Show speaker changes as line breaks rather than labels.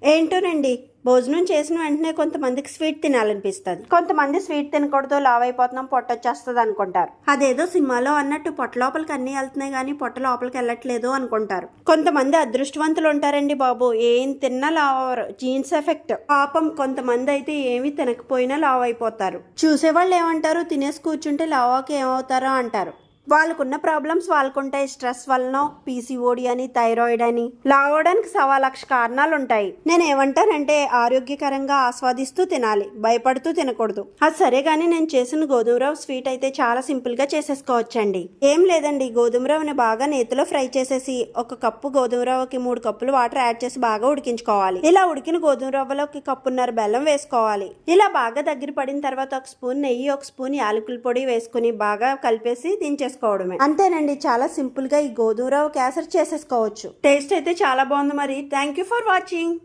ఏంటోనండి, భోజనం చేసిన వెంటనే కొంతమందికి స్వీట్ తినాలనిపిస్తుంది. కొంతమంది స్వీట్ తినకూడదు, లావ్ అయిపోతున్నాం, పొట్ట వచ్చేస్తుంది అనుకుంటారు. అదేదో సినిమాలో అన్నట్టు పొట్ట లోపలికి అన్ని వెళ్తున్నాయి కానీ పొట్ట లోపలికి వెళ్ళట్లేదు అనుకుంటారు. కొంతమంది అదృష్టవంతులు ఉంటారండి బాబు, ఏం తిన్నా లావ్ అవ్వరు. Jeans effect. పాపం కొంతమంది అయితే ఏమి తినకపోయినా లావ్ అయిపోతారు. చూసేవాళ్ళు ఏమంటారు, తినేసి కూర్చుంటే లావాకి ఏమవుతారో అంటారు. వాళ్ళకున్న ప్రాబ్లమ్స్ వాళ్ళకుంటాయి. స్ట్రెస్ వలన, పీసీఓడి అని, థైరాయిడ్ అని. లావడానికి 1,00,000 కారణాలు ఉంటాయి. నేను ఏమంటానంటే ఆరోగ్యకరంగా ఆస్వాదిస్తూ తినాలి, భయపడుతూ తినకూడదు. అది సరే గానీ నేను చేసిన గోధుమ రవ్వ స్వీట్ అయితే చాలా సింపుల్ గా చేసేసుకోవచ్చండి. ఏం లేదండి, గోధుమ రవ్వని బాగా నేతిలో ఫ్రై చేసేసి 1 కప్పు గోధుమ రవ్వకి 3 కప్పులు వాటర్ యాడ్ చేసి బాగా ఉడికించుకోవాలి. ఇలా ఉడికిన గోధుమ రవ్వలోకి 1.5 కప్పు బెల్లం వేసుకోవాలి. ఇలా బాగా దగ్గర పడిన తర్వాత 1 స్పూన్ నెయ్యి, 1 స్పూన్ యాలకుల పొడి వేసుకుని బాగా కలిపేసి దించేసుకోవాలి. అంతేనండి, చాలా సింపుల్ గా ఈ గోధుమ రవ్వ కేసరి చేసేసుకోవచ్చు. టేస్ట్ అయితే చాలా బాగుంది. మరి థ్యాంక్ యూ ఫర్ వాచింగ్.